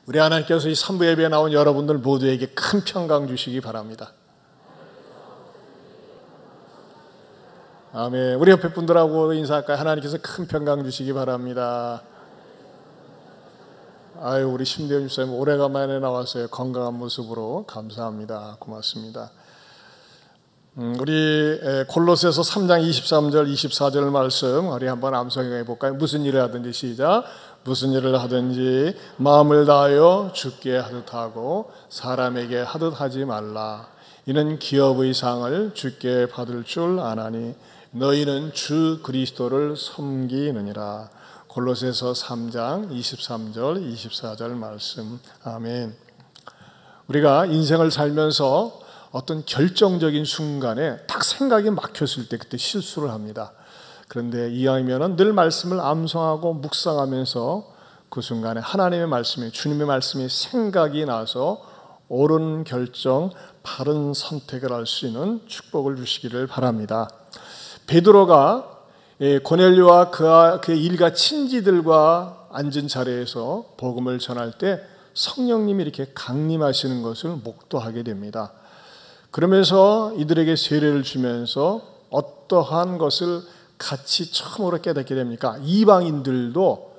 우리 하나님께서 이 3부 예배에 나온 여러분들 모두에게 큰 평강 주시기 바랍니다. 아멘. 우리 옆에 분들하고 인사할까요? 하나님께서 큰 평강 주시기 바랍니다. 아유, 우리 심대현 집사님 오래간만에 나왔어요. 건강한 모습으로 감사합니다. 고맙습니다. 우리 골로새서 3장 23절 24절 말씀 우리 한번 암송해 볼까요? 무슨 일을 하든지 시작. 무슨 일을 하든지 마음을 다하여 주께 하듯 하고 사람에게 하듯 하지 말라. 이는 기업의 상을 주께 받을 줄 아나니 너희는 주 그리스도를 섬기느니라. 골로새서 3장 23절 24절 말씀. 아멘. 우리가 인생을 살면서 어떤 결정적인 순간에 딱 생각이 막혔을 때 그때 실수를 합니다. 그런데 이왕이면 늘 말씀을 암송하고 묵상하면서 그 순간에 하나님의 말씀이, 주님의 말씀이 생각이 나서 옳은 결정, 바른 선택을 할 수 있는 축복을 주시기를 바랍니다. 베드로가 고넬료와 그의 일가 친지들과 앉은 자리에서 복음을 전할 때 성령님이 이렇게 강림하시는 것을 목도하게 됩니다. 그러면서 이들에게 세례를 주면서 어떠한 것을 같이 처음으로 깨닫게 됩니까? 이방인들도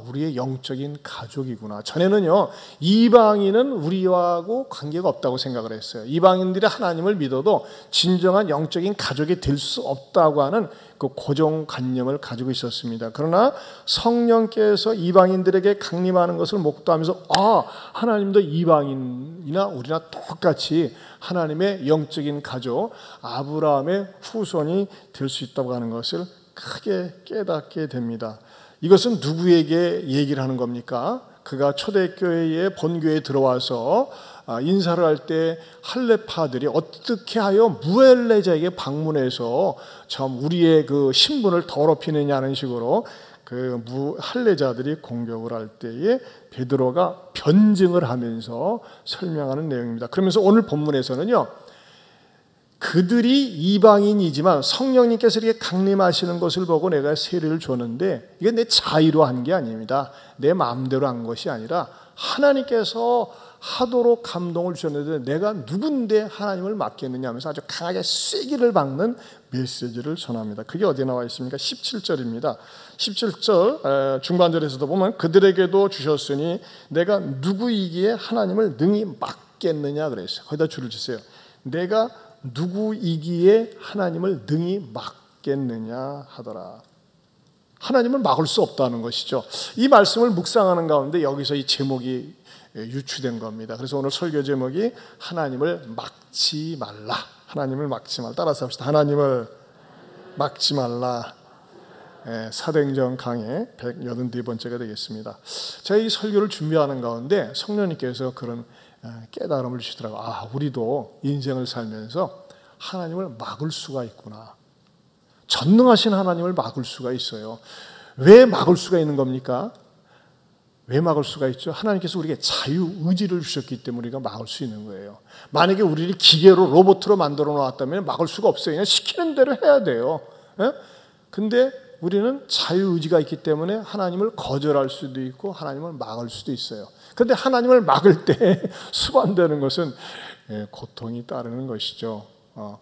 우리의 영적인 가족이구나. 전에는요, 이방인은 우리하고 관계가 없다고 생각을 했어요. 이방인들이 하나님을 믿어도 진정한 영적인 가족이 될 수 없다고 하는 그 고정관념을 가지고 있었습니다. 그러나 성령께서 이방인들에게 강림하는 것을 목도하면서 하나님도 이방인이나 우리나 똑같이 하나님의 영적인 가족, 아브라함의 후손이 될 수 있다고 하는 것을 크게 깨닫게 됩니다. 이것은 누구에게 얘기를 하는 겁니까? 그가 초대교회에 본교회에 들어와서 인사를 할 때 할례파들이 어떻게 하여 무할례자에게 방문해서 참 우리의 그 신분을 더럽히느냐는 식으로 그 무할례자들이 공격을 할 때에 베드로가 변증을 하면서 설명하는 내용입니다. 그러면서 오늘 본문에서는요, 그들이 이방인이지만 성령님께서 이렇게 강림하시는 것을 보고 내가 세례를 줬는데 이게 내 자의로 한 게 아닙니다. 내 마음대로 한 것이 아니라 하나님께서 하도록 감동을 주셨는데 내가 누군데 하나님을 맡겠느냐 하면서 아주 강하게 쐐기를 박는 메시지를 전합니다. 그게 어디에 나와 있습니까? 17절입니다. 17절 중반절에서도 보면 그들에게도 주셨으니 내가 누구이기에 하나님을 능히 막겠느냐 그랬어요. 거기다 줄을 주세요. 내가 누구이기에 하나님을 능히 막겠느냐 하더라. 하나님을 막을 수 없다는 것이죠. 이 말씀을 묵상하는 가운데 여기서 이 제목이 유추된 겁니다. 그래서 오늘 설교 제목이 하나님을 막지 말라. 하나님을 막지 말라. 따라서 합시다. 하나님을 막지 말라. 사도행전 강의 184번째가 되겠습니다. 제가 이 설교를 준비하는 가운데 성령님께서 그런 깨달음을 주시더라고요. 우리도 인생을 살면서 하나님을 막을 수가 있구나. 전능하신 하나님을 막을 수가 있어요. 왜 막을 수가 있는 겁니까? 왜 막을 수가 있죠? 하나님께서 우리에게 자유의지를 주셨기 때문에 우리가 막을 수 있는 거예요. 만약에 우리를 기계로 로봇으로 만들어 놓았다면 막을 수가 없어요. 그냥 시키는 대로 해야 돼요. 근데 우리는 자유의지가 있기 때문에 하나님을 거절할 수도 있고 하나님을 막을 수도 있어요. 그런데 하나님을 막을 때 수반되는 것은 고통이 따르는 것이죠.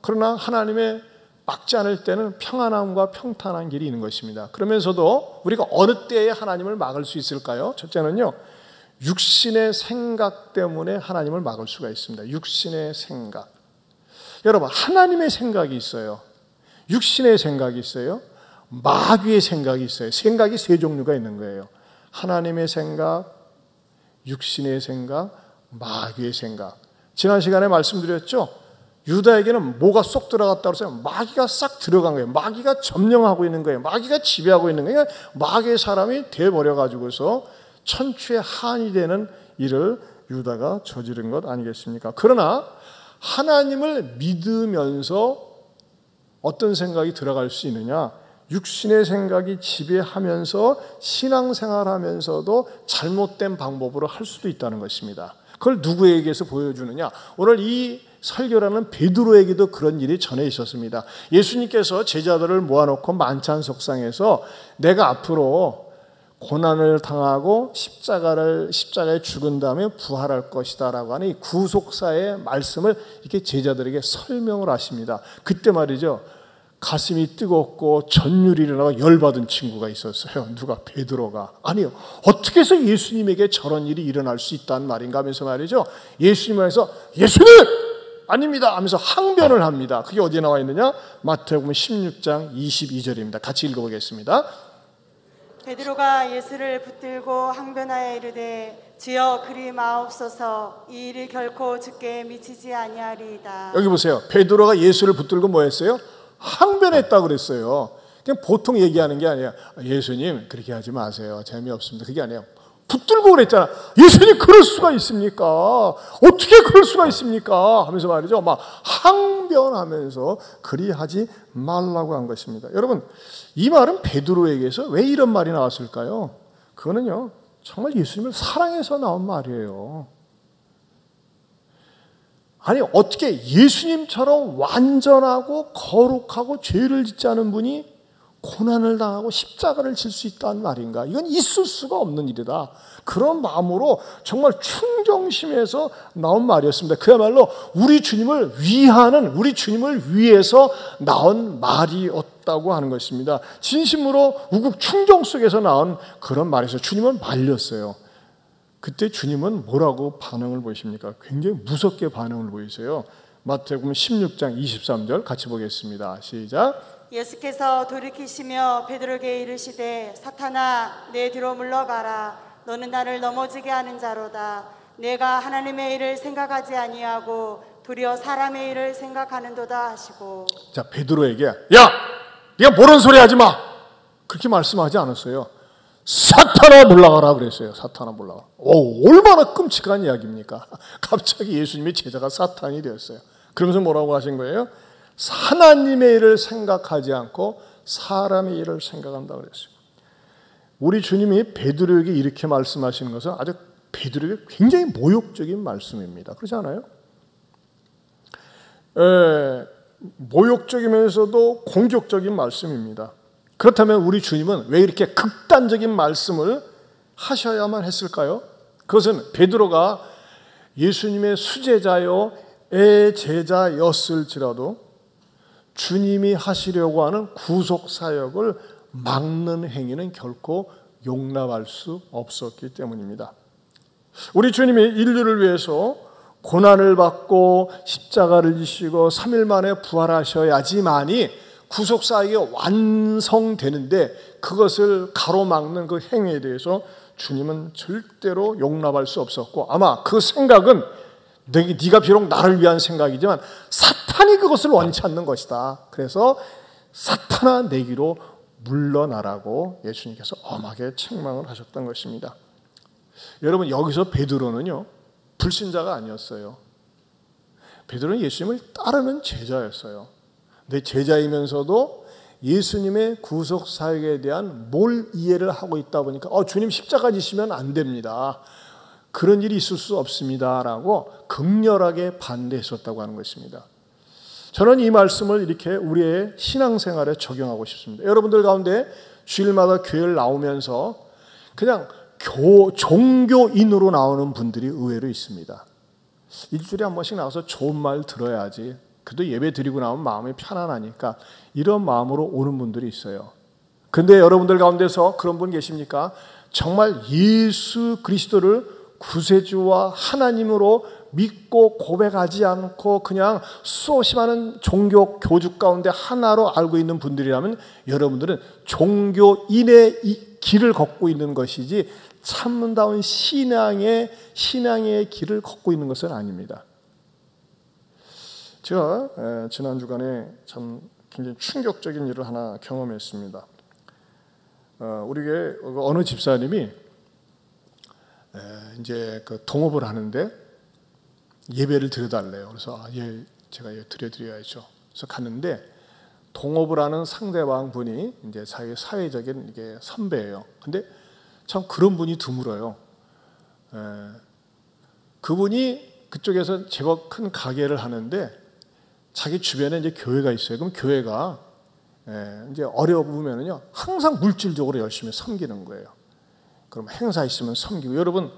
그러나 하나님의 막지 않을 때는 평안함과 평탄한 길이 있는 것입니다. 그러면서도 우리가 어느 때에 하나님을 막을 수 있을까요? 첫째는요, 육신의 생각 때문에 하나님을 막을 수가 있습니다. 육신의 생각. 여러분, 하나님의 생각이 있어요. 육신의 생각이 있어요. 마귀의 생각이 있어요. 생각이 세 종류가 있는 거예요. 하나님의 생각, 육신의 생각, 마귀의 생각. 지난 시간에 말씀드렸죠? 유다에게는 뭐가 쏙 들어갔다고 해서 마귀가 싹 들어간 거예요. 마귀가 점령하고 있는 거예요. 마귀가 지배하고 있는 거예요. 마귀의 사람이 돼버려가지고서 천추의 한이 되는 일을 유다가 저지른 것 아니겠습니까? 그러나 하나님을 믿으면서 어떤 생각이 들어갈 수 있느냐? 육신의 생각이 지배하면서 신앙생활하면서도 잘못된 방법으로 할 수도 있다는 것입니다. 그걸 누구에게서 보여주느냐? 오늘 이 설교라는 베드로에게도 그런 일이 전에 있었습니다. 예수님께서 제자들을 모아놓고 만찬 석상에서 내가 앞으로 고난을 당하고 십자가에 죽은 다음에 부활할 것이다라고 하는 이 구속사의 말씀을 이렇게 제자들에게 설명을 하십니다. 그때 말이죠, 가슴이 뜨겁고 전율이 일어나고 열받은 친구가 있었어요. 누가? 베드로가. 아니요, 어떻게 해서 예수님에게 저런 일이 일어날 수 있다는 말인가 하면서 말이죠, 예수님에서 예수님! 아닙니다 하면서 항변을 합니다. 그게 어디에 나와 있느냐? 마태복음 16장 22절입니다. 같이 읽어보겠습니다. 베드로가 예수를 붙들고 항변하여 이르되 주여 그리 마옵소서, 이 일이 결코 주께 미치지 아니하리이다. 여기 보세요. 베드로가 예수를 붙들고 뭐 했어요? 항변했다고 그랬어요. 그냥 보통 얘기하는 게 아니에요. 예수님 그렇게 하지 마세요, 재미없습니다. 그게 아니에요. 붙들고 그랬잖아. 예수님 그럴 수가 있습니까? 어떻게 그럴 수가 있습니까? 하면서 말이죠, 막 항변하면서 그리하지 말라고 한 것입니다. 여러분, 이 말은 베드로에게서 왜 이런 말이 나왔을까요? 그거는요, 정말 예수님을 사랑해서 나온 말이에요. 아니, 어떻게 예수님처럼 완전하고 거룩하고 죄를 짓지 않은 분이 고난을 당하고 십자가를 질 수 있다는 말인가? 이건 있을 수가 없는 일이다. 그런 마음으로 정말 충정심에서 나온 말이었습니다. 그야말로 우리 주님을 위하는, 우리 주님을 위해서 나온 말이었다고 하는 것입니다. 진심으로 우국 충정 속에서 나온 그런 말에서 주님은 말렸어요. 그때 주님은 뭐라고 반응을 보이십니까? 굉장히 무섭게 반응을 보이세요. 마태복음 16장 23절 같이 보겠습니다. 시작. 예수께서 돌이키시며 베드로에게 이르시되 사탄아 내 뒤로 물러가라, 너는 나를 넘어지게 하는 자로다. 내가 하나님의 일을 생각하지 아니하고 도리어 사람의 일을 생각하는도다 하시고. 자, 베드로에게 야 네가 모르는 소리 하지 마, 그렇게 말씀하지 않았어요. 사탄아 물러가라 그랬어요. 사탄아 물러가라. 얼마나 끔찍한 이야기입니까? 갑자기 예수님의 제자가 사탄이 되었어요. 그러면서 뭐라고 하신 거예요? 하나님의 일을 생각하지 않고 사람의 일을 생각한다고 그랬어요. 우리 주님이 베드로에게 이렇게 말씀하시는 것은 아주 베드로에게 굉장히 모욕적인 말씀입니다. 그렇지 않아요? 모욕적이면서도 공격적인 말씀입니다. 그렇다면 우리 주님은 왜 이렇게 극단적인 말씀을 하셔야만 했을까요? 그것은 베드로가 예수님의 수제자요 애제자였을지라도 주님이 하시려고 하는 구속사역을 막는 행위는 결코 용납할 수 없었기 때문입니다. 우리 주님이 인류를 위해서 고난을 받고 십자가를 지시고 3일 만에 부활하셔야지만이 구속사역이 완성되는데, 그것을 가로막는 그 행위에 대해서 주님은 절대로 용납할 수 없었고, 아마 그 생각은 네가 비록 나를 위한 생각이지만 사탄이 그것을 원치 않는 것이다. 그래서 사탄아 내기로 물러나라고 예수님께서 엄하게 책망을 하셨던 것입니다. 여러분, 여기서 베드로는요, 불신자가 아니었어요. 베드로는 예수님을 따르는 제자였어요. 근데 제자이면서도 예수님의 구속 사역에 대한 몰 이해를 하고 있다 보니까 주님 십자가 지시면 안 됩니다, 그런 일이 있을 수 없습니다라고 극렬하게 반대했었다고 하는 것입니다. 저는 이 말씀을 이렇게 우리의 신앙생활에 적용하고 싶습니다. 여러분들 가운데 주일마다 교회를 나오면서 그냥 종교인으로 나오는 분들이 의외로 있습니다. 일주일에 한 번씩 나와서 좋은 말 들어야지, 그래도 예배 드리고 나오면 마음이 편안하니까 이런 마음으로 오는 분들이 있어요. 그런데 여러분들 가운데서 그런 분 계십니까? 정말 예수 그리스도를 구세주와 하나님으로 믿고 고백하지 않고 그냥 수없이 많은 종교 교주 가운데 하나로 알고 있는 분들이라면 여러분들은 종교인의 길을 걷고 있는 것이지 참다운 신앙의 길을 걷고 있는 것은 아닙니다. 제가 지난 주간에 참 굉장히 충격적인 일을 하나 경험했습니다. 우리 교회 어느 집사님이 이제 그 동업을 하는데 예배를 드려달래요. 그래서 제가 드려드려야죠. 그래서 갔는데 동업을 하는 상대방 분이 이제 자기 사회적인 이게 선배예요. 근데 참 그런 분이 드물어요. 그분이 그쪽에서 제법 큰 가게를 하는데 자기 주변에 이제 교회가 있어요. 그럼 교회가 이제 어려우면은요 항상 물질적으로 열심히 섬기는 거예요. 그럼 행사 있으면 섬기고. 여러분,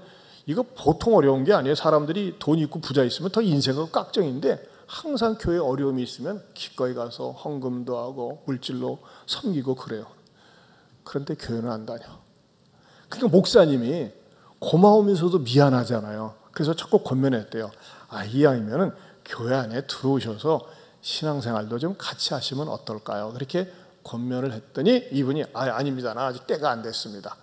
이거 보통 어려운 게 아니에요. 사람들이 돈 있고 부자 있으면 더 인생은 깍정인데 항상 교회에 어려움이 있으면 기꺼이 가서 헌금도 하고 물질로 섬기고 그래요. 그런데 교회는 안 다녀. 그러니까 목사님이 고마우면서도 미안하잖아요. 그래서 자꾸 권면했대요. 이왕이면은 교회 안에 들어오셔서 신앙생활도 좀 같이 하시면 어떨까요? 그렇게 권면을 했더니 이분이 아닙니다. 나 아직 때가 안 됐습니다.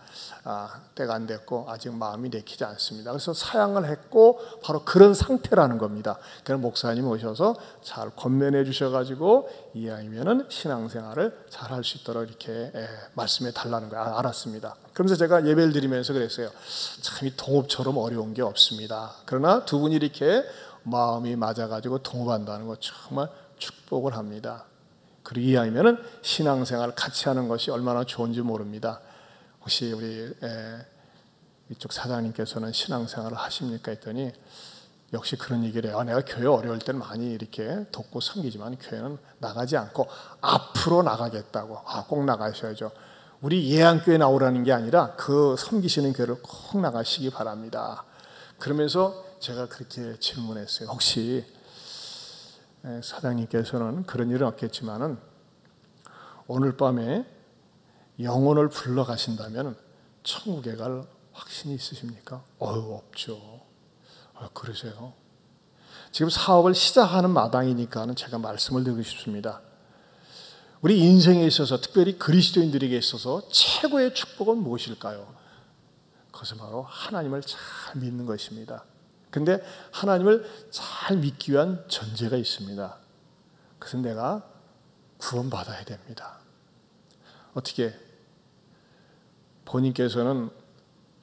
때가 안 됐고 아직 마음이 내키지 않습니다. 그래서 사양을 했고 바로 그런 상태라는 겁니다. 그래서 목사님 오셔서 잘 권면해 주셔가지고 이왕이면은 신앙생활을 잘 할 수 있도록 이렇게 말씀해 달라는 거예요. 알았습니다. 그러면서 제가 예배를 드리면서 그랬어요. 참 이 동업처럼 어려운 게 없습니다. 그러나 두 분이 이렇게 마음이 맞아가지고 동업한다는 거 정말 축복을 합니다. 그리고 이왕이면은 신앙생활을 같이 하는 것이 얼마나 좋은지 모릅니다. 혹시 우리 이쪽 사장님께서는 신앙생활을 하십니까? 했더니 역시 그런 얘기를 해요. 내가 교회 어려울 때는 많이 이렇게 돕고 섬기지만 교회는 나가지 않고 앞으로 나가겠다고. 꼭 나가셔야죠. 우리 예안교회 나오라는 게 아니라 그 섬기시는 교회를 꼭 나가시기 바랍니다. 그러면서 제가 그렇게 질문했어요. 혹시 사장님께서는 그런 일은 없겠지만은 오늘 밤에 영혼을 불러 가신다면 천국에 갈 확신이 있으십니까? 없죠. 그러세요. 지금 사업을 시작하는 마당이니까는 제가 말씀을 드리고 싶습니다. 우리 인생에 있어서 특별히 그리스도인들에게 있어서 최고의 축복은 무엇일까요? 그것은 바로 하나님을 잘 믿는 것입니다. 근데 하나님을 잘 믿기 위한 전제가 있습니다. 그것은 내가 구원받아야 됩니다. 어떻게? 본인께서는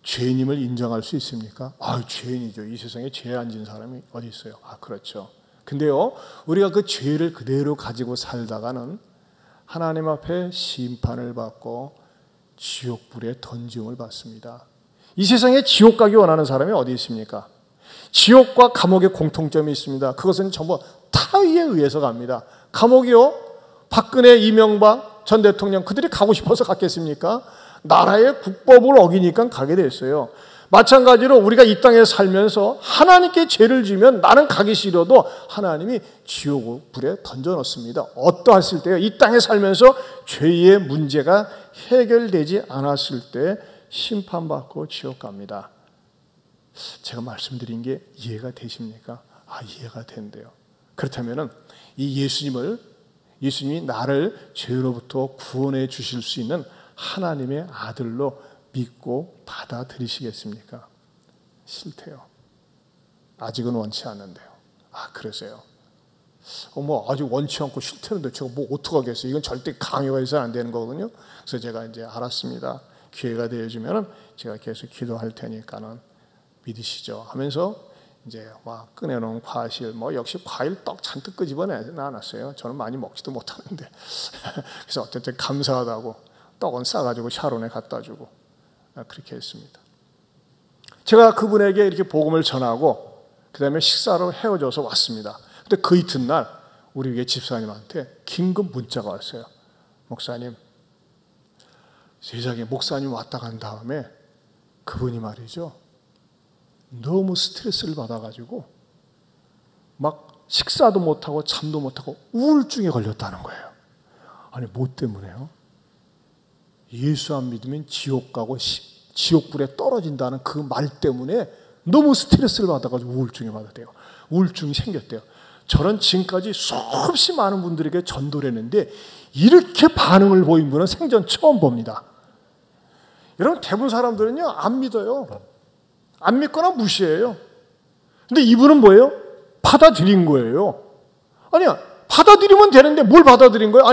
죄인임을 인정할 수 있습니까? 죄인이죠. 이 세상에 죄 안 진 사람이 어디 있어요? 그렇죠. 근데요, 우리가 그 죄를 그대로 가지고 살다가는 하나님 앞에 심판을 받고 지옥불에 던짐을 받습니다. 이 세상에 지옥 가기 원하는 사람이 어디 있습니까? 지옥과 감옥의 공통점이 있습니다. 그것은 전부 타의에 의해서 갑니다. 감옥이요, 박근혜, 이명박 전 대통령 그들이 가고 싶어서 갔겠습니까? 나라의 국법을 어기니까 가게 됐어요. 마찬가지로 우리가 이 땅에 살면서 하나님께 죄를 지면 나는 가기 싫어도 하나님이 지옥 불에 던져놓습니다. 어떠했을 때요? 이 땅에 살면서 죄의 문제가 해결되지 않았을 때 심판받고 지옥 갑니다. 제가 말씀드린 게 이해가 되십니까? 이해가 된대요. 그렇다면 이 예수님이 나를 죄로부터 구원해 주실 수 있는 하나님의 아들로 믿고 받아들이시겠습니까? 싫대요. 아직은 원치 않는데요. 그러세요. 아직 원치 않고 싫다는데 제가 어떡하겠어요? 이건 절대 강요가 있어서는 안 되는 거거든요. 그래서 제가 이제 알았습니다. 기회가 되어지면 제가 계속 기도할 테니까는 믿으시죠 하면서 이제 꺼내놓은 과실, 역시 과일 떡 잔뜩 끄집어내지 않았어요. 저는 많이 먹지도 못하는데. 그래서 어쨌든 감사하다고 떡은 싸가지고 샤론에 갖다 주고 그렇게 했습니다. 제가 그분에게 이렇게 복음을 전하고 그 다음에 식사로 헤어져서 왔습니다. 근데 그 이튿날 우리 위에 집사님한테 긴급 문자가 왔어요. 목사님, 세상에 목사님 왔다 간 다음에 그분이 말이죠, 너무 스트레스를 받아가지고 막 식사도 못하고 잠도 못하고 우울증에 걸렸다는 거예요. 뭐 때문에요? 예수 안 믿으면 지옥 가고 지옥불에 떨어진다는 그 말 때문에 너무 스트레스를 받아가지고 우울증에 받았대요. 우울증이 생겼대요. 저는 지금까지 수없이 많은 분들에게 전도를 했는데 이렇게 반응을 보인 분은 생전 처음 봅니다. 여러분, 대부분 사람들은요 안 믿어요. 안 믿거나 무시해요. 근데 이분은 뭐예요? 받아들인 거예요. 아니야, 받아들이면 되는데 뭘 받아들인 거예요?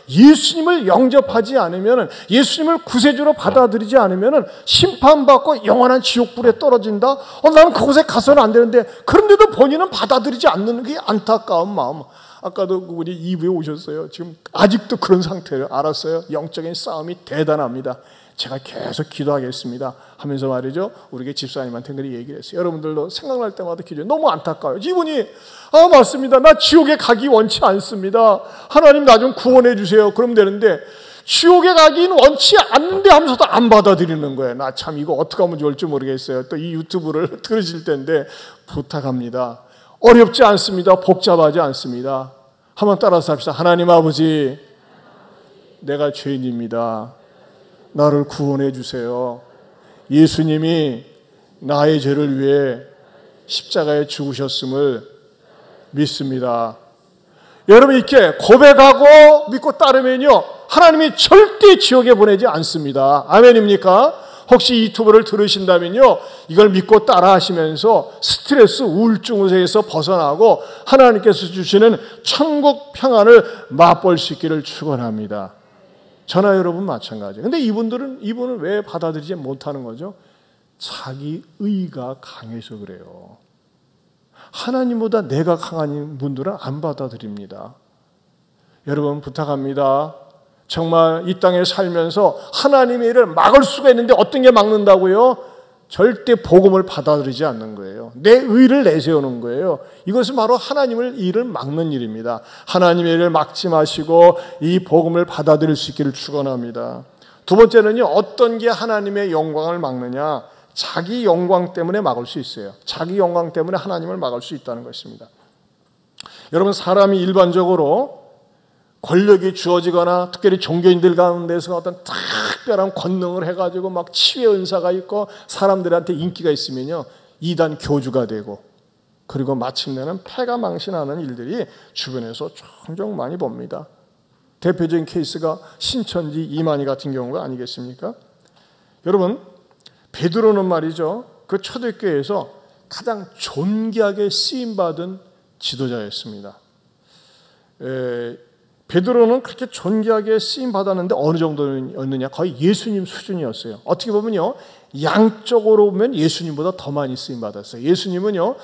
예수님을 영접하지 않으면, 예수님을 구세주로 받아들이지 않으면 심판받고 영원한 지옥불에 떨어진다? 나는 그곳에 가서는 안 되는데, 그런데도 본인은 받아들이지 않는 게 안타까운 마음. 아까도 그분이 2부에 오셨어요. 지금 아직도 그런 상태예요. 알았어요. 영적인 싸움이 대단합니다. 제가 계속 기도하겠습니다 하면서 말이죠, 우리 집사님한테 그렇게 얘기를 했어요. 여러분들도 생각날 때마다 기도해요. 너무 안타까워요. 이분이 맞습니다. 나 지옥에 가기 원치 않습니다. 하나님 나 좀 구원해 주세요. 그러면 되는데 지옥에 가기는 원치 않는데 하면서도 안 받아들이는 거예요. 나 참 이거 어떻게 하면 좋을지 모르겠어요. 또 이 유튜브를 들으실 텐데 부탁합니다. 어렵지 않습니다. 복잡하지 않습니다. 한번 따라서 합시다. 하나님 아버지, 내가 죄인입니다. 나를 구원해 주세요. 예수님이 나의 죄를 위해 십자가에 죽으셨음을 믿습니다. 여러분 이렇게 고백하고 믿고 따르면요, 하나님이 절대 지옥에 보내지 않습니다. 아멘입니까? 혹시 유튜브를 들으신다면요, 이걸 믿고 따라 하시면서 스트레스, 우울증에서 벗어나고 하나님께서 주시는 천국 평안을 맛볼 수 있기를 축원합니다. 저나 여러분 마찬가지예요. 근데 이분은 왜 받아들이지 못하는 거죠? 자기 의가 강해서 그래요. 하나님보다 내가 강한 분들은 안 받아들입니다. 여러분 부탁합니다. 정말 이 땅에 살면서 하나님의 일을 막을 수가 있는데 어떤 게 막는다고요? 절대 복음을 받아들이지 않는 거예요. 내 의를 내세우는 거예요. 이것은 바로 하나님의 일을 막는 일입니다. 하나님의 일을 막지 마시고 이 복음을 받아들일 수 있기를 축원합니다. 두 번째는요, 어떤 게 하나님의 영광을 막느냐? 자기 영광 때문에 막을 수 있어요. 자기 영광 때문에 하나님을 막을 수 있다는 것입니다. 여러분, 사람이 일반적으로 권력이 주어지거나 특별히 종교인들 가운데서 어떤 특별한 권능을 해가지고 막 치유의 은사가 있고 사람들한테 인기가 있으면요, 이단 교주가 되고, 그리고 마침내는 패가 망신하는 일들이 주변에서 종종 많이 봅니다. 대표적인 케이스가 신천지 이만희 같은 경우가 아니겠습니까? 여러분, 베드로는 말이죠, 그 초대교회에서 가장 존귀하게 쓰임받은 지도자였습니다. 베드로는 그렇게 존귀하게 쓰임받았는데 어느 정도였느냐? 거의 예수님 수준이었어요. 어떻게 보면요, 양적으로 보면 예수님보다 더 많이 쓰임받았어요. 예수님은요,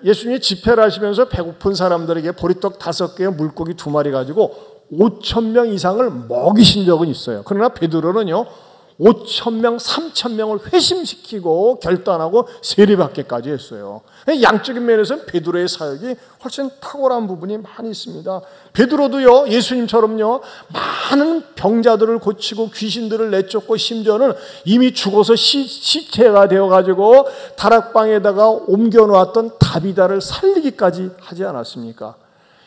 예수님이 집회를 하시면서 배고픈 사람들에게 보리떡 5개에 물고기 2마리 가지고 5,000명 이상을 먹이신 적은 있어요. 그러나 베드로는요, 5,000명, 3,000명을 회심시키고 결단하고 세례받기까지 했어요. 양적인 면에서는 베드로의 사역이 훨씬 탁월한 부분이 많이 있습니다. 베드로도요, 예수님처럼요, 많은 병자들을 고치고 귀신들을 내쫓고 심지어는 이미 죽어서 시체가 되어가지고 다락방에다가 옮겨놓았던 다비다를 살리기까지 하지 않았습니까?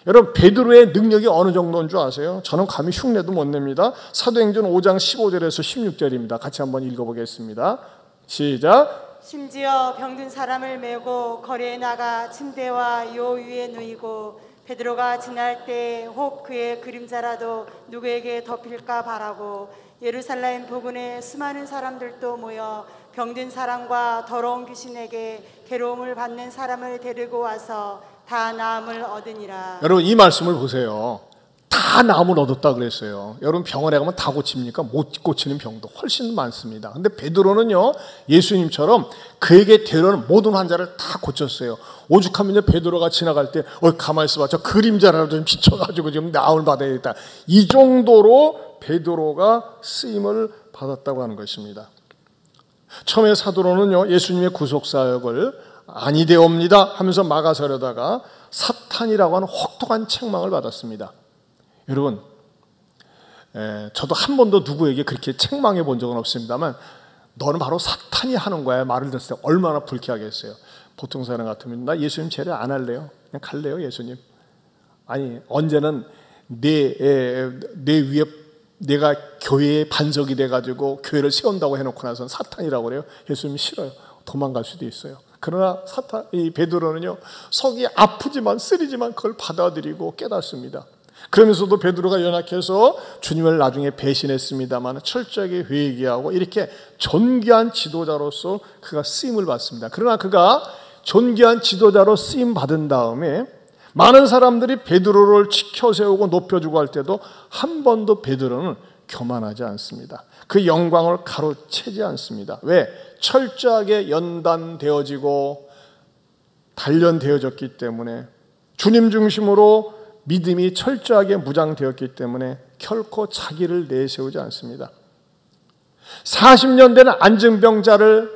여러분, 베드로의 능력이 어느 정도인 줄 아세요? 저는 감히 흉내도 못 냅니다. 사도행전 5장 15절에서 16절입니다. 같이 한번 읽어보겠습니다. 시작. 심지어 병든 사람을 메고 거리에 나가 침대와 요 위에 누이고 베드로가 지날 때 혹 그의 그림자라도 누구에게 덮일까 바라고 예루살렘 부근에 수많은 사람들도 모여 병든 사람과 더러운 귀신에게 괴로움을 받는 사람을 데리고 와서 다 나음을 얻으니라. 여러분, 이 말씀을 보세요. 다 나음을 얻었다 그랬어요. 여러분, 병원에 가면 다 고칩니까? 못 고치는 병도 훨씬 많습니다. 근데 베드로는요, 예수님처럼 그에게 데려오는 모든 환자를 다 고쳤어요. 오죽하면 베드로가 지나갈 때 가만히 있어봐, 저 그림자라도 좀 비춰가지고 좀 나음을 받아야겠다, 이 정도로 베드로가 쓰임을 받았다고 하는 것입니다. 처음에 사도로는요, 예수님의 구속사역을 아니되옵니다 하면서 막아서려다가 사탄이라고 하는 혹독한 책망을 받았습니다. 여러분, 저도 한 번도 누구에게 그렇게 책망해 본 적은 없습니다만, 너는 바로 사탄이 하는 거야 말을 들었을 때 얼마나 불쾌하겠어요. 보통 사람 같으면 나 예수님 제례 안 할래요, 그냥 갈래요 예수님. 아니, 언제는 내 위에 내가 교회의 반석이 돼가지고 교회를 세운다고 해놓고 나서는 사탄이라고 그래요. 예수님 싫어요. 도망갈 수도 있어요. 그러나 이 베드로는요, 속이 아프지만 쓰리지만 그걸 받아들이고 깨닫습니다. 그러면서도 베드로가 연약해서 주님을 나중에 배신했습니다만 철저하게 회개하고 이렇게 존귀한 지도자로서 그가 쓰임을 받습니다. 그러나 그가 존귀한 지도자로 쓰임 받은 다음에 많은 사람들이 베드로를 지켜세우고 높여주고 할 때도 한 번도 베드로는 교만하지 않습니다. 그 영광을 가로채지 않습니다. 왜? 철저하게 연단되어지고 단련되어졌기 때문에, 주님 중심으로 믿음이 철저하게 무장되었기 때문에 결코 자기를 내세우지 않습니다. 40년 된 안증병자를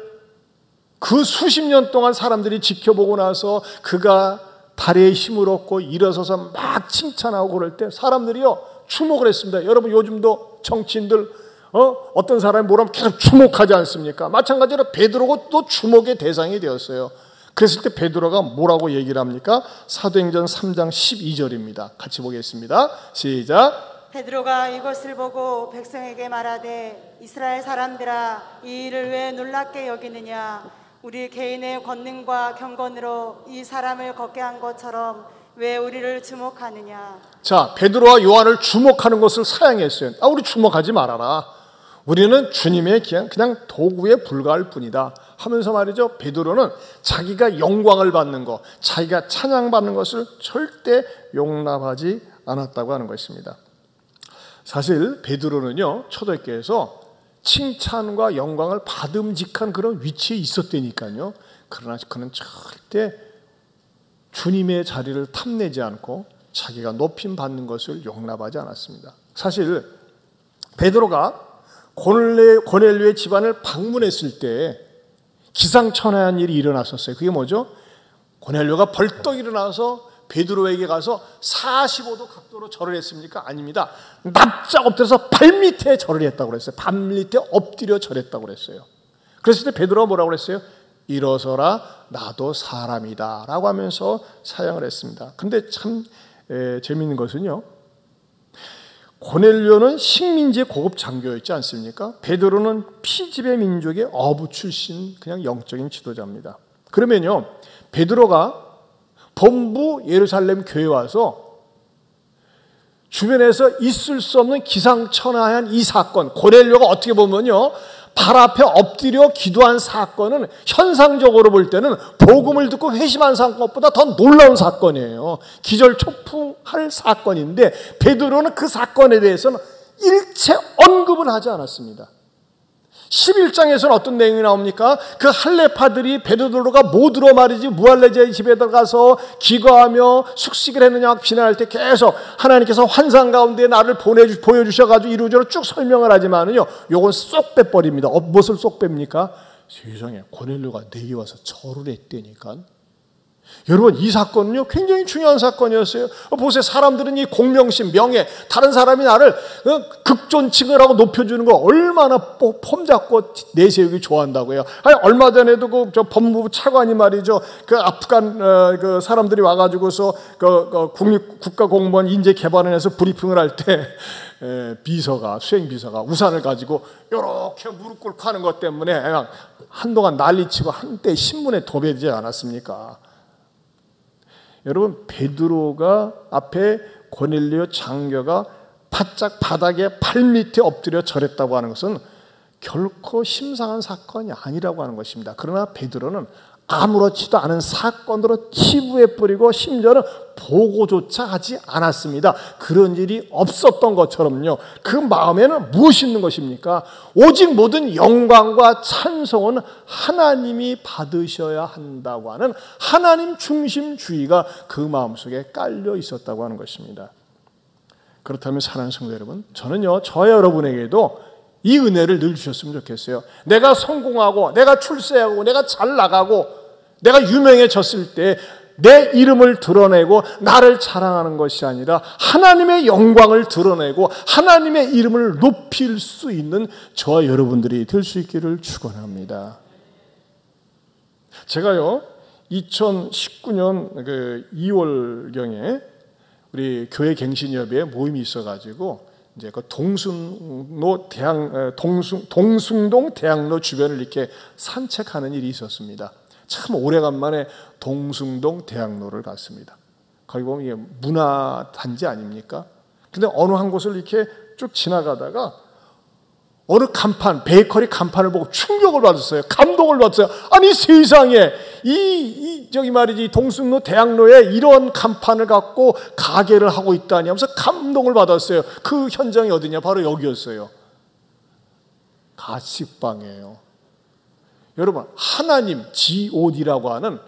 그 수십 년 동안 사람들이 지켜보고 나서 그가 다리에 힘을 얻고 일어서서 막 칭찬하고 그럴 때 사람들이요, 주목을 했습니다. 여러분 요즘도 정치인들 어떤 사람이 뭐라면 계속 주목하지 않습니까? 마찬가지로 베드로가 또 주목의 대상이 되었어요. 그랬을 때 베드로가 뭐라고 얘기를 합니까? 사도행전 3장 12절입니다. 같이 보겠습니다. 시작. 베드로가 이것을 보고 백성에게 말하되 이스라엘 사람들아 이 일을 왜 놀랍게 여기느냐 우리 개인의 권능과 경건으로 이 사람을 걷게 한 것처럼 왜 우리를 주목하느냐. 자, 베드로와 요한을 주목하는 것을 사양했어요. 우리 주목하지 말아라. 우리는 주님의 그냥 도구에 불과할 뿐이다 하면서 말이죠. 베드로는 자기가 영광을 받는 것, 자기가 찬양받는 것을 절대 용납하지 않았다고 하는 것입니다. 사실 베드로는요, 초대교회에서 칭찬과 영광을 받음직한 그런 위치에 있었다니까요. 그러나 그는 절대 주님의 자리를 탐내지 않고 자기가 높임 받는 것을 용납하지 않았습니다. 사실 베드로가 고넬료의 집안을 방문했을 때 기상천외한 일이 일어났었어요. 그게 뭐죠? 고넬료가 벌떡 일어나서 베드로에게 가서 45도 각도로 절을 했습니까? 아닙니다. 납작 엎드려서 발밑에 절을 했다고 그랬어요. 발밑에 엎드려 절했다고 그랬어요. 그랬을 때 베드로가 뭐라고 그랬어요? 일어서라 나도 사람이다 라고 하면서 사양을 했습니다. 근데 참 재미있는 것은요, 고넬료는 식민지의 고급 장교였지 않습니까? 베드로는 피지배 민족의 어부 출신 그냥 영적인 지도자입니다. 그러면요, 베드로가 본부 예루살렘 교회에 와서 주변에서 있을 수 없는 기상천외한 이 사건, 고넬료가 어떻게 보면요, 발 앞에 엎드려 기도한 사건은 현상적으로 볼 때는 복음을 듣고 회심한 사건보다 더 놀라운 사건이에요. 기절초풍할 사건인데 베드로는 그 사건에 대해서는 일체 언급을 하지 않았습니다. 11장에서는 어떤 내용이 나옵니까? 그 할례파들이 베드로가 못 들어 말이지 무할레제의 집에 들어가서 기거하며 숙식을 했느냐 비난할 때 계속 하나님께서 환상 가운데 나를 보여주셔가지고 이루어져로 쭉 설명을 하지만은요, 요건 쏙 빼버립니다. 무엇을 쏙 뺍니까? 세상에 고넬료가 내게 와서 절을 했다니까. 여러분, 이 사건은요 굉장히 중요한 사건이었어요. 보세요. 사람들은 이 공명심, 명예, 다른 사람이 나를 극존칭을 하고 높여주는 거 얼마나 폼잡고 내세우기 좋아한다고요. 아니, 얼마 전에도 저 법무부 차관이 말이죠, 그 아프간 그 사람들이 와가지고서 국가공무원 인재개발원에서 브리핑을 할 때 수행비서가 우산을 가지고 이렇게 무릎 꿇고 하는 것 때문에 한동안 난리치고 한때 신문에 도배되지 않았습니까? 여러분, 베드로가 앞에 고넬료 장교가 바짝 바닥에 발밑에 엎드려 절했다고 하는 것은 결코 심상한 사건이 아니라고 하는 것입니다. 그러나 베드로는 아무렇지도 않은 사건으로 치부해 뿌리고 심지어는 보고조차 하지 않았습니다. 그런 일이 없었던 것처럼요, 그 마음에는 무엇이 있는 것입니까? 오직 모든 영광과 찬송은 하나님이 받으셔야 한다고 하는 하나님 중심주의가 그 마음속에 깔려 있었다고 하는 것입니다. 그렇다면 사랑하는 성도 여러분, 저는요, 저와 여러분에게도 이 은혜를 늘 주셨으면 좋겠어요. 내가 성공하고 내가 출세하고 내가 잘 나가고 내가 유명해졌을 때 내 이름을 드러내고 나를 자랑하는 것이 아니라 하나님의 영광을 드러내고 하나님의 이름을 높일 수 있는 저와 여러분들이 될 수 있기를 축원합니다. 제가요 2019년 2월경에 우리 교회 갱신협의회 모임이 있어가지고 이제 그 동숭동 대학로 주변을 이렇게 산책하는 일이 있었습니다. 참 오래간만에 동숭동 대학로를 갔습니다. 거기 보면 이게 문화단지 아닙니까? 근데 어느 한 곳을 이렇게 쭉 지나가다가 어느 간판, 베이커리 간판을 보고 충격을 받았어요. 감동을 받았어요. 아니 세상에 저기 말이지 동숭로 대학로에 이런 간판을 갖고 가게를 하고 있다니 하면서 감동을 받았어요. 그 현장이 어디냐? 바로 여기였어요. 가식방이에요. 여러분, 하나님 GOD라고 하는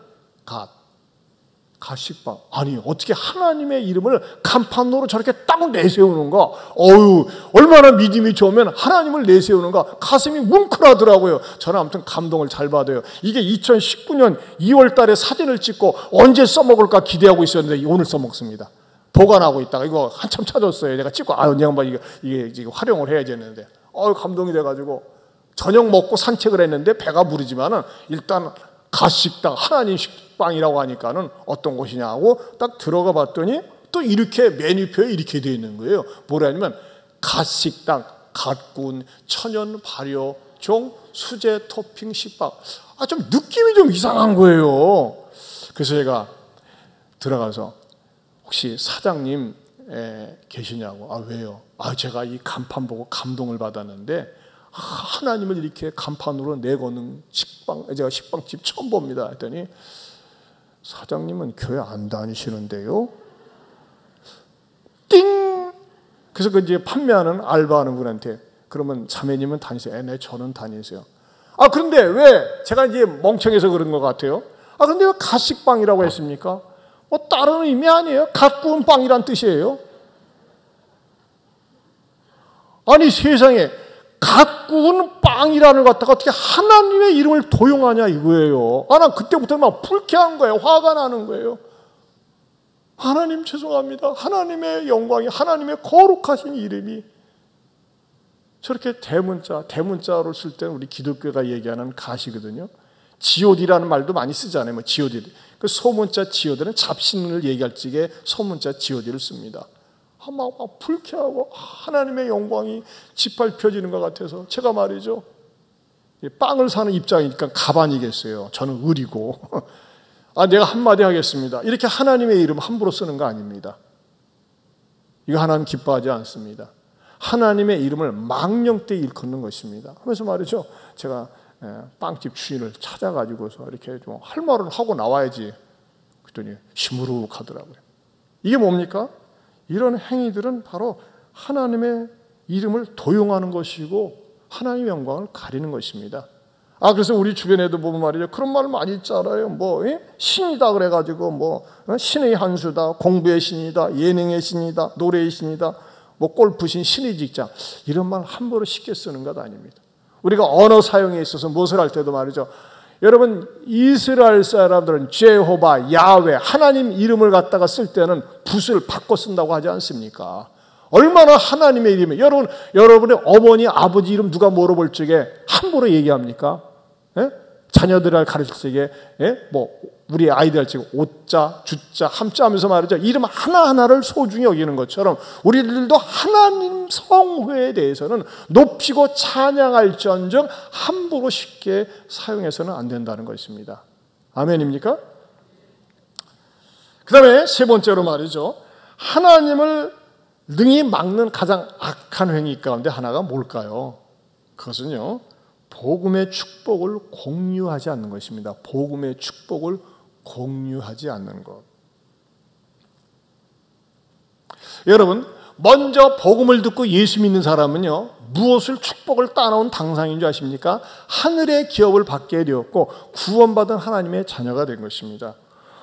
가식방. 아니, 어떻게 하나님의 이름을 간판으로 저렇게 딱 내세우는가? 어휴, 얼마나 믿음이 좋으면 하나님을 내세우는가? 가슴이 뭉클하더라고요. 저는 아무튼 감동을 잘 받아요. 이게 2019년 2월 달에 사진을 찍고 언제 써먹을까 기대하고 있었는데 오늘 써먹습니다. 보관하고 있다가 이거 한참 찾았어요. 내가 찍고 이 양반 이게 지금 활용을 해야 되는데 감동이 돼가지고 저녁 먹고 산책을 했는데 배가 부르지만은 일단 갓식당 하나님 식빵이라고 하니까는 어떤 곳이냐고 딱 들어가 봤더니 또 이렇게 메뉴표에 이렇게 되어 있는 거예요. 뭐라냐면 갓식당, 갓군, 천연 발효, 종, 수제 토핑 식빵. 좀 느낌이 좀 이상한 거예요. 그래서 제가 들어가서 혹시 사장님 계시냐고. 왜요? 제가 이 간판 보고 감동을 받았는데 하나님을 이렇게 간판으로 내거는 제가 식빵집 처음 봅니다. 했더니 사장님은 교회 안 다니시는데요? 띵! 그래서 그 이제 판매하는 알바하는 분한테 그러면 자매님은 다니세요? 네, 저는 다니세요. 그런데 왜 제가 이제 멍청해서 그런 것 같아요? 근데 왜 갓식빵이라고 했습니까? 다른 의미 아니에요? 갓 구운 빵이란 뜻이에요. 아니 세상에 갓 구운 빵이라는 것 갖다가 어떻게 하나님의 이름을 도용하냐 이거예요. 난 그때부터 막 불쾌한 거예요. 화가 나는 거예요. 하나님 죄송합니다. 하나님의 영광이 하나님의 거룩하신 이름이 저렇게 대문자로 쓸 때는 우리 기독교가 얘기하는 갓이거든요. 지오디라는 말도 많이 쓰잖아요. 지오디. 그 소문자 지오디는 잡신을 얘기할 적에 소문자 지오디를 씁니다. 막 불쾌하고 하나님의 영광이 짓밟혀지는 것 같아서 제가 말이죠. 빵을 사는 입장이니까 가반이겠어요. 저는 을이고. 내가 한마디 하겠습니다. 이렇게 하나님의 이름 함부로 쓰는 거 아닙니다. 이거 하나님 기뻐하지 않습니다. 하나님의 이름을 망령되이 일컫는 것입니다. 하면서 말이죠. 제가 빵집 주인을 찾아가지고서 이렇게 좀 할 말은 하고 나와야지. 그랬더니 시무룩하더라고요. 이게 뭡니까? 이런 행위들은 바로 하나님의 이름을 도용하는 것이고 하나님의 영광을 가리는 것입니다. 그래서 우리 주변에도 보면 말이죠. 그런 말 많이 있잖아요. 신이다 그래가지고 신의 한 수다, 공부의 신이다, 예능의 신이다, 노래의 신이다, 골프신, 신의 직장. 이런 말 함부로 쉽게 쓰는 것 아닙니다. 우리가 언어 사용에 있어서 무엇을 할 때도 말이죠. 여러분 이스라엘 사람들은 제호바, 야훼, 하나님 이름을 갖다가 쓸 때는 붓을 바꿔 쓴다고 하지 않습니까? 얼마나 하나님의 이름이 여러분의 어머니, 아버지 이름 누가 물어볼 적에 함부로 얘기합니까? 자녀들을 가르칠 적에 우리 아이들 할 적에 오자, 주자, 함자 하면서 말이죠. 이름 하나하나를 소중히 여기는 것처럼 우리들도 하나님 성회에 대해서는 높이고 찬양할지언정 함부로 쉽게 사용해서는 안 된다는 것입니다. 아멘입니까? 그 다음에 세 번째로 말이죠. 하나님을 능히 막는 가장 악한 행위 가운데 하나가 뭘까요? 그것은요. 복음의 축복을 공유하지 않는 것입니다. 복음의 축복을 공유하지 않는 것. 여러분, 먼저 복음을 듣고 예수 믿는 사람은요, 무엇을 축복을 따놓은 당상인 줄 아십니까? 하늘의 기업을 받게 되었고 구원받은 하나님의 자녀가 된 것입니다.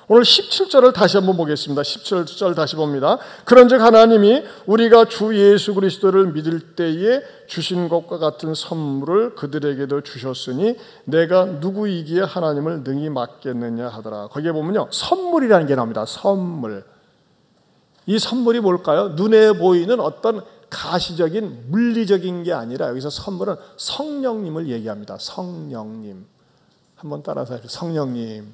오늘 17절을 다시 한번 보겠습니다. 17절 다시 봅니다. 그런즉 하나님이 우리가 주 예수 그리스도를 믿을 때에 주신 것과 같은 선물을 그들에게도 주셨으니 내가 누구이기에 하나님을 능히 막겠느냐 하더라. 거기에 보면요, 선물이라는 게 나옵니다. 선물. 이 선물이 뭘까요? 눈에 보이는 어떤 가시적인 물리적인 게 아니라 여기서 선물은 성령님을 얘기합니다. 성령님. 한번 따라서 해주세요. 성령님.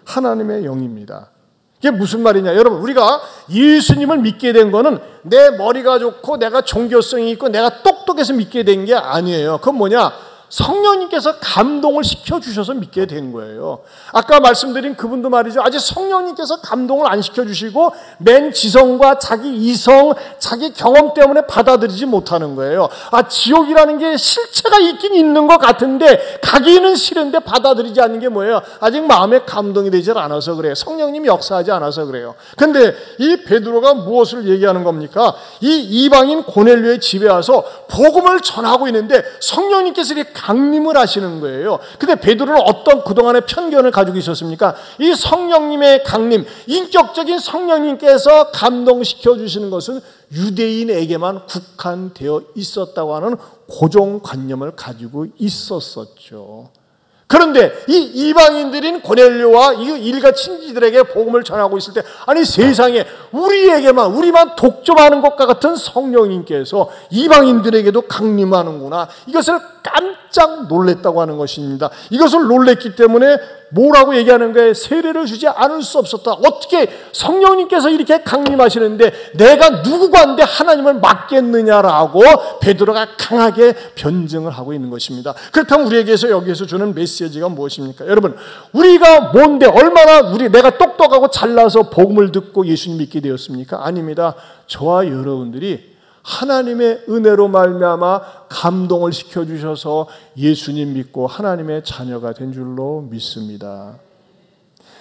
하나님의 영입니다. 이게 무슨 말이냐? 여러분, 우리가 예수님을 믿게 된 거는 내 머리가 좋고 내가 종교성이 있고 내가 똑똑해서 믿게 된 게 아니에요. 그건 뭐냐? 성령님께서 감동을 시켜주셔서 믿게 된 거예요. 아까 말씀드린 그분도 말이죠. 아직 성령님께서 감동을 안 시켜주시고 맨 지성과 자기 이성, 자기 경험 때문에 받아들이지 못하는 거예요. 지옥이라는 게 실체가 있긴 있는 것 같은데 가기는 싫은데 받아들이지 않는 게 뭐예요? 아직 마음에 감동이 되질 않아서 그래요. 성령님이 역사하지 않아서 그래요. 근데 이 베드로가 무엇을 얘기하는 겁니까? 이 이방인 고넬료의 집에 와서 복음을 전하고 있는데 성령님께서 이렇게 강림을 하시는 거예요. 근데 베드로는 어떤 그동안의 편견을 가지고 있었습니까? 이 성령님의 강림, 인격적인 성령님께서 감동시켜 주시는 것은 유대인에게만 국한되어 있었다고 하는 고정관념을 가지고 있었었죠. 그런데 이 이방인들인 고넬료와 이 일가 친지들에게 복음을 전하고 있을 때, 아니 세상에 우리에게만, 우리만 독점하는 것과 같은 성령님께서 이방인들에게도 강림하는구나, 이것을 깜짝 놀랐다고 하는 것입니다. 이것을 놀랐기 때문에 뭐라고 얘기하는 거예요? 세례를 주지 않을 수 없었다. 어떻게 성령님께서 이렇게 강림하시는데 내가 누구간데 하나님을 맡겠느냐라고 베드로가 강하게 변증을 하고 있는 것입니다. 그렇다면 우리에게서 여기에서 주는 메시지가 무엇입니까? 여러분, 우리가 뭔데 얼마나 내가 똑똑하고 잘나서 복음을 듣고 예수님 믿게 되었습니까? 아닙니다. 저와 여러분들이 하나님의 은혜로 말미암아 감동을 시켜주셔서 예수님 믿고 하나님의 자녀가 된 줄로 믿습니다.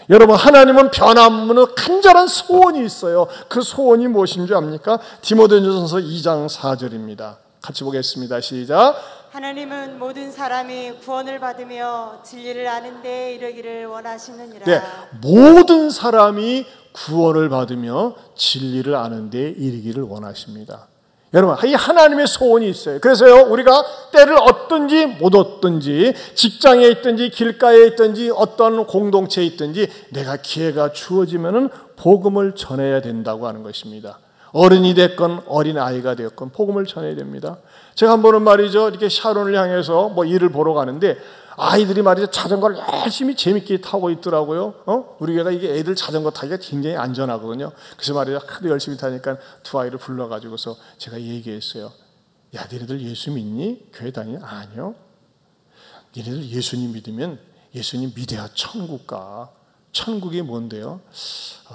여러분, 하나님은 변함없는 간절한 소원이 있어요. 그 소원이 무엇인 줄 압니까? 디모데전서 2장 4절입니다. 같이 보겠습니다. 시작. 하나님은 모든 사람이 구원을 받으며 진리를 아는 데 이르기를 원하시느니라. 네, 모든 사람이 구원을 받으며 진리를 아는 데 이르기를 원하십니다. 여러분, 이 하나님의 소원이 있어요. 그래서요, 우리가 때를 얻든지 못 얻든지, 직장에 있든지 길가에 있든지 어떤 공동체에 있든지 내가 기회가 주어지면은 복음을 전해야 된다고 하는 것입니다. 어른이 됐건 어린아이가 되었건 복음을 전해야 됩니다. 제가 한 번은 말이죠, 이렇게 샤론을 향해서 일을 보러 가는데 아이들이 말이죠, 자전거를 열심히 재밌게 타고 있더라고요. 우리 교회가 이게 애들 자전거 타기가 굉장히 안전하거든요. 그래서 말이죠, 하도 열심히 타니까 두 아이를 불러가지고서 제가 얘기했어요. 야, 너희들 예수 믿니? 교회 다니냐? 아니요. 너희들 예수님 믿으면 예수님 믿어야 천국 가. 천국이 뭔데요?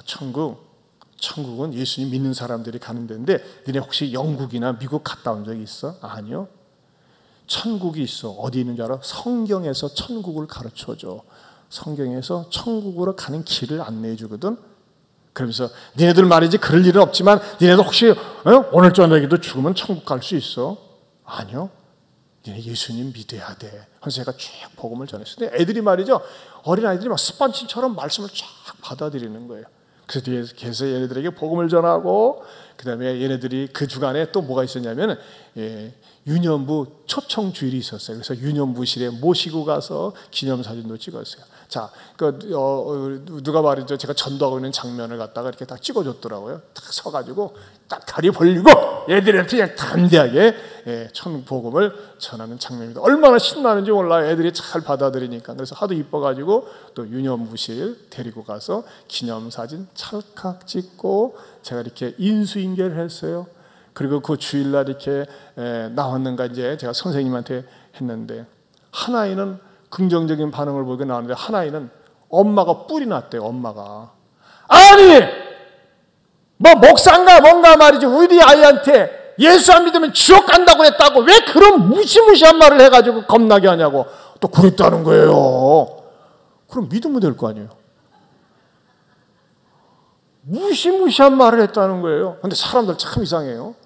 천국은 예수님 믿는 사람들이 가는 데인데 너네 혹시 영국이나 미국 갔다 온 적이 있어? 아니요. 천국이 있어. 어디 있는 줄 알아? 성경에서 천국을 가르쳐줘. 성경에서 천국으로 가는 길을 안내해 주거든. 그러면서 니네들 말이지 그럴 일은 없지만 니네들 혹시 오늘 저녁에도 죽으면 천국 갈 수 있어? 아니요. 니네 예수님 믿어야 돼. 그래서 제가 쭉 복음을 전했어요. 애들이 말이죠, 어린아이들이 막 스펀지처럼 말씀을 쫙 받아들이는 거예요. 그래서 얘네들에게 복음을 전하고, 그 다음에 얘네들이 그 주간에 또 뭐가 있었냐면 유년부 초청 주일이 있었어요. 그래서 유년부실에 모시고 가서 기념사진도 찍었어요. 자, 누가 말이죠, 제가 전도하고 있는 장면을 갖다가 이렇게 딱 찍어줬더라고요. 딱 서가지고 딱 다리 벌리고 애들한테 그냥 담대하게 천국 복음을 전하는 장면입니다. 얼마나 신나는지 몰라요. 애들이 잘 받아들이니까. 그래서 하도 이뻐가지고 또 유년부실 데리고 가서 기념사진 찰칵 찍고 제가 이렇게 인수인계를 했어요. 그리고 그 주일날 이렇게 나왔는가 이제 제가 선생님한테 했는데, 한 아이는 긍정적인 반응을 보이고 나왔는데 한 아이는 엄마가 뿔이 났대요. 엄마가 아니 뭐 목사인가 뭔가 말이지 우리 아이한테 예수 안 믿으면 지옥 간다고 했다고 왜 그런 무시무시한 말을 해가지고 겁나게 하냐고 또 그랬다는 거예요. 그럼 믿으면 될 거 아니에요. 무시무시한 말을 했다는 거예요. 근데 사람들 참 이상해요.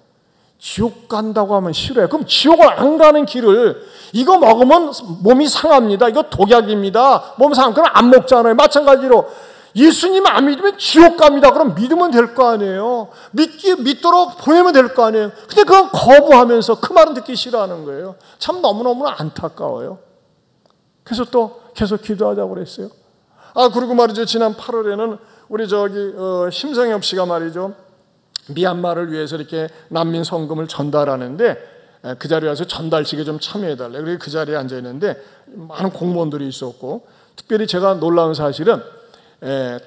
지옥 간다고 하면 싫어요. 그럼 지옥을 안 가는 길을, 이거 먹으면 몸이 상합니다, 이거 독약입니다, 몸 상함, 그럼 안 먹잖아요. 마찬가지로 예수님 안 믿으면 지옥 갑니다. 그럼 믿으면 될 거 아니에요. 믿도록 보내면 될 거 아니에요. 근데 그건 거부하면서 그 말은 듣기 싫어하는 거예요. 참 너무너무 안타까워요. 그래서 또 계속 기도하자고 그랬어요. 그리고 말이죠, 지난 8월에는 우리 심성엽 씨가 말이죠, 미얀마를 위해서 이렇게 난민 성금을 전달하는데 그 자리에 와서 전달식에 좀 참여해달래. 그래서 그 자리에 앉아 있는데 많은 공무원들이 있었고, 특별히 제가 놀라운 사실은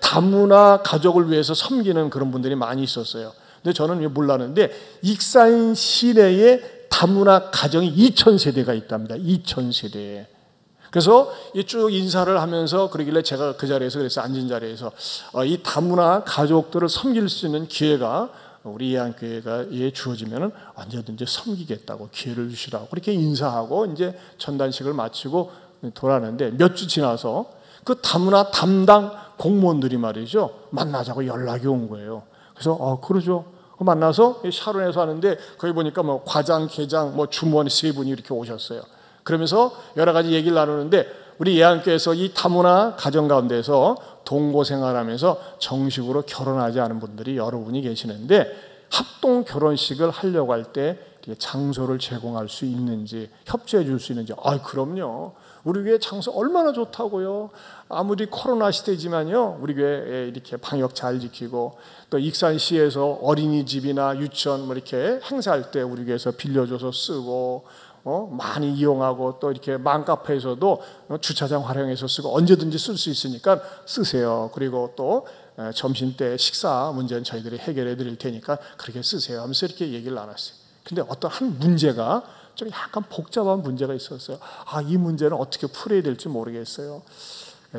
다문화 가족을 위해서 섬기는 그런 분들이 많이 있었어요. 근데 저는 몰랐는데 익산 시내에 다문화 가정이 2,000세대가 있답니다. 2,000세대. 그래서 쭉 인사를 하면서 그러길래 제가 그 자리에서, 그래서 앉은 자리에서 이 다문화 가족들을 섬길 수 있는 기회가 우리 예한교회에 주어지면 언제든지 섬기겠다고 기회를 주시라고 그렇게 인사하고 이제 전단식을 마치고 돌아가는데, 몇 주 지나서 그 다문화 담당 공무원들이 말이죠, 만나자고 연락이 온 거예요. 그래서 그러죠. 만나서 샤론에서 하는데 거기 보니까 뭐 과장, 계장, 뭐 주무원 세 분이 이렇게 오셨어요. 그러면서 여러 가지 얘기를 나누는데, 우리 예한교회에서 이 다문화 가정 가운데서 동거 생활하면서 정식으로 결혼하지 않은 분들이 여러분이 계시는데 합동 결혼식을 하려고 할 때 장소를 제공할 수 있는지, 협조해 줄 수 있는지. 그럼요. 우리 교회 장소 얼마나 좋다고요. 아무리 코로나 시대지만요, 우리 교회 이렇게 방역 잘 지키고, 또 익산시에서 어린이집이나 유치원 이렇게 행사할 때 우리 교회에서 빌려줘서 쓰고, 많이 이용하고, 또 이렇게 맘카페에서도 주차장 활용해서 쓰고, 언제든지 쓸 수 있으니까 쓰세요. 그리고 또 점심 때 식사 문제는 저희들이 해결해 드릴 테니까 그렇게 쓰세요 하면서 이렇게 얘기를 나눴어요. 근데 어떤 한 문제가 좀 약간 복잡한 문제가 있었어요. 이 문제는 어떻게 풀어야 될지 모르겠어요.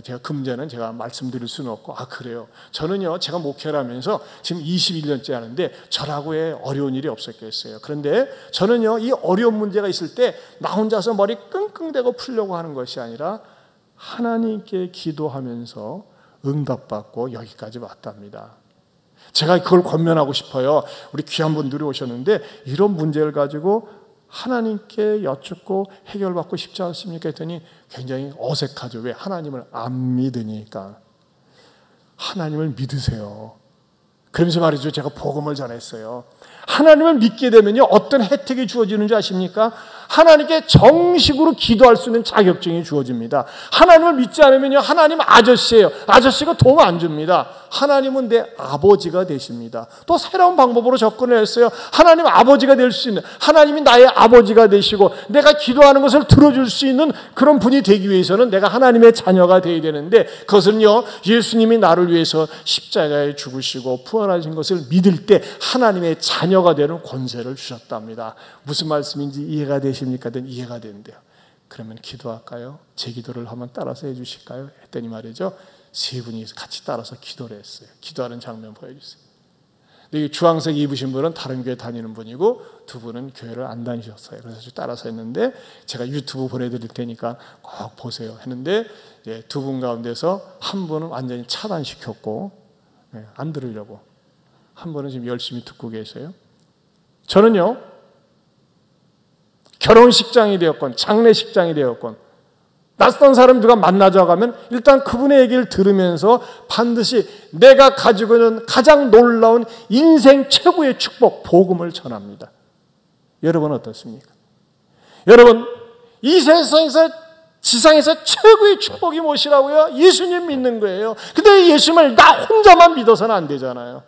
제가 그 문제는 제가 말씀드릴 수는 없고, 그래요. 저는요, 제가 목회를 하면서 지금 21년째 하는데 저라고의 어려운 일이 없었겠어요. 그런데 저는요, 이 어려운 문제가 있을 때 나 혼자서 머리 끙끙대고 풀려고 하는 것이 아니라 하나님께 기도하면서 응답받고 여기까지 왔답니다. 제가 그걸 권면하고 싶어요. 우리 귀한 분들이 오셨는데 이런 문제를 가지고 하나님께 여쭙고 해결받고 싶지 않습니까? 했더니 굉장히 어색하죠. 왜? 하나님을 안 믿으니까. 하나님을 믿으세요. 그러면서 말이죠, 제가 복음을 전했어요. 하나님을 믿게 되면요, 어떤 혜택이 주어지는 줄 아십니까? 하나님께 정식으로 기도할 수 있는 자격증이 주어집니다. 하나님을 믿지 않으면요, 하나님 아저씨예요. 아저씨가 도움 안 줍니다. 하나님은 내 아버지가 되십니다. 또 새로운 방법으로 접근을 했어요. 하나님 아버지가 될 수 있는, 하나님이 나의 아버지가 되시고 내가 기도하는 것을 들어줄 수 있는 그런 분이 되기 위해서는 내가 하나님의 자녀가 되어야 되는데, 그것은요, 예수님이 나를 위해서 십자가에 죽으시고 부활하신 것을 믿을 때 하나님의 자녀가 되는 권세를 주셨답니다. 무슨 말씀인지 이해가 되십니까? 이해가 되는데요. 그러면 기도할까요? 제 기도를 한번 따라서 해주실까요? 했더니 말이죠, 세 분이 같이 따라서 기도를 했어요. 기도하는 장면 보여주세요. 근데 주황색 입으신 분은 다른 교회 다니는 분이고 두 분은 교회를 안 다니셨어요. 그래서 따라서 했는데 제가 유튜브 보내드릴 테니까 꼭 보세요 했는데, 두 분 가운데서 한 분은 완전히 차단시켰고 안 들으려고, 한 분은 지금 열심히 듣고 계세요. 저는요, 결혼식장이 되었건 장례식장이 되었건 낯선 사람 누가 만나자고 하면 일단 그분의 얘기를 들으면서 반드시 내가 가지고 있는 가장 놀라운 인생 최고의 축복, 복음을 전합니다. 여러분 어떻습니까? 여러분, 이 세상에서, 지상에서 최고의 축복이 무엇이라고요? 예수님 믿는 거예요. 근데 예수님을 나 혼자만 믿어서는 안 되잖아요.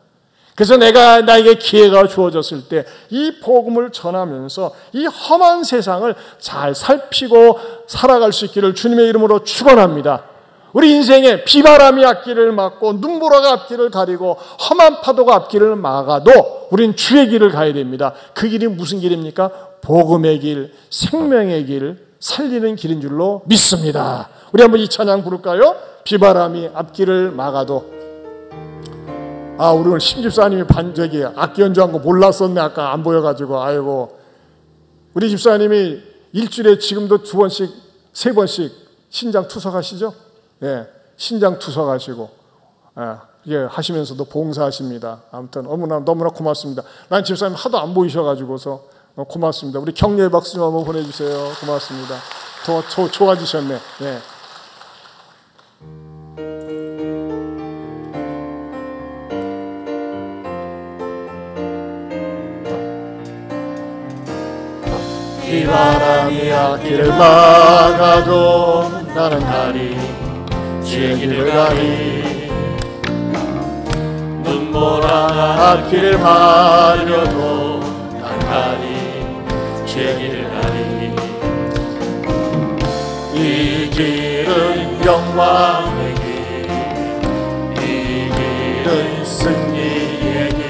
그래서 나에게 기회가 주어졌을 때 이 복음을 전하면서 이 험한 세상을 잘 살피고 살아갈 수 있기를 주님의 이름으로 축원합니다. 우리 인생에 비바람이 앞길을 막고 눈보라가 앞길을 가리고 험한 파도가 앞길을 막아도 우린 주의 길을 가야 됩니다. 그 길이 무슨 길입니까? 복음의 길, 생명의 길, 살리는 길인 줄로 믿습니다. 우리 한번 이 찬양 부를까요? 비바람이 앞길을 막아도. 우리 오늘 심집사님이 반저기 악기 연주한 거 몰랐었네. 아까 안 보여가지고. 아이고. 우리 집사님이 일주일에 지금도 2번씩, 3번씩 신장 투석하시죠? 예, 신장 투석하시고, 하시면서도 봉사하십니다. 아무튼 너무나 고맙습니다. 난 집사님 하도 안 보이셔가지고서 고맙습니다. 우리 격려의 박수 좀 한번 보내주세요. 고맙습니다. 더 좋아지셨네. 예. 비바람이 앞길을 막아도 나는 가리, 주의 길을 가리. 눈보라가 앞길을 가려도 난 가리, 주의 길을 가리. 이 길은 영광의 길, 이 길은 승리의 길.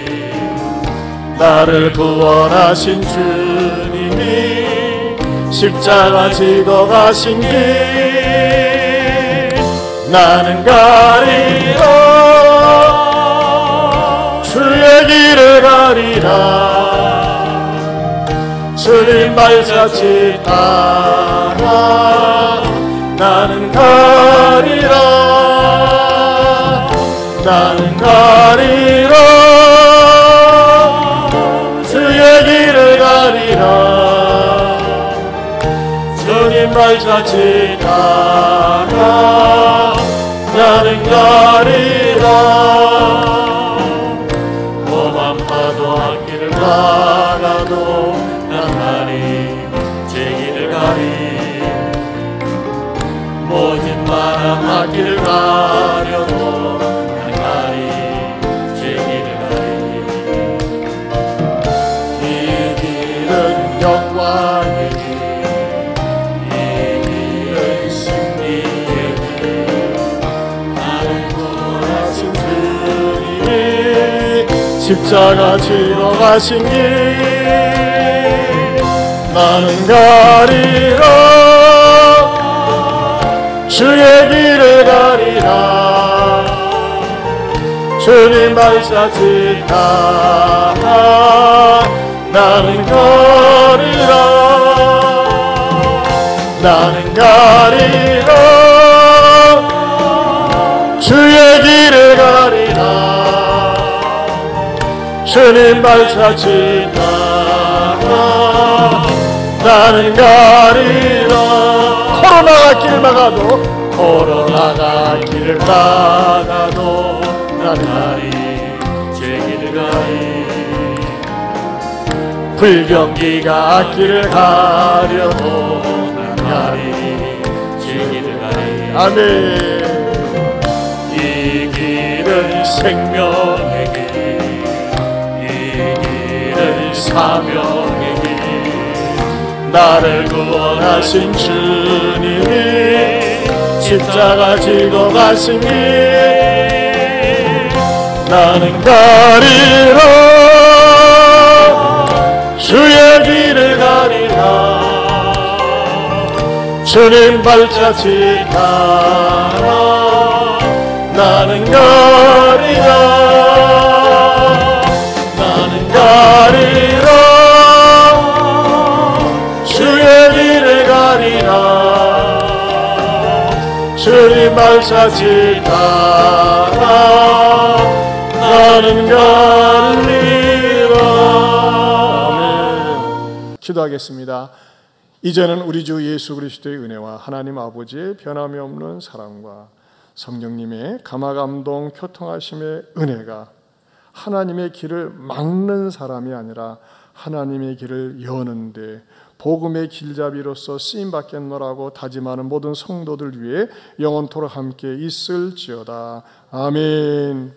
나를 구원하신 주님이 십자가 지고 가신 길, 나는 가리라, 주의 길을 가리라. 주님 발자취 따라 나는 가리라, 나는 가리라, 주의 길을 가리라. 주님 발자취 따라 나는 가리라. 험한 파도 앞길을 막아도 나는 가려도 나는 가리 제 길을 가리 이 길은 영광의 길 이 길은 승리의 길 나를 구원하신 주님이 십자가 지고 가신 길 나는 가리라 주의 길을 가리라 주님 발자취 따라 나는 가리라 나는 가리라 주의 길을 가리라 주님 발자취 따라 나는 가리라 코로나가 길 막아도 코로나가 길을 막아도 나는 가리 제 길을 가리 불경기가 길을 가려도 나는 가리 제 길을 가리 아멘 이 길은 생명의 길 이 길은 사명의 길 나를 구원하신 주님이 십자가 지고 가신 길 나는 가리라 주의 길을 가리라 주님 발자취 따라 나는 가리라 나는 가리라 주의 길을 가리라 주님 발자취 따라 나는 가리라 아멘. 기도하겠습니다. 이제는 우리 주 예수 그리스도의 은혜와 하나님 아버지의 변함이 없는 사랑과 성령님의 감화감동 교통하심의 은혜가 하나님의 길을 막는 사람이 아니라 하나님의 길을 여는데 복음의 길잡이로서 쓰임받겠노라고 다짐하는 모든 성도들 위해 영원토록 함께 있을지어다. 아멘.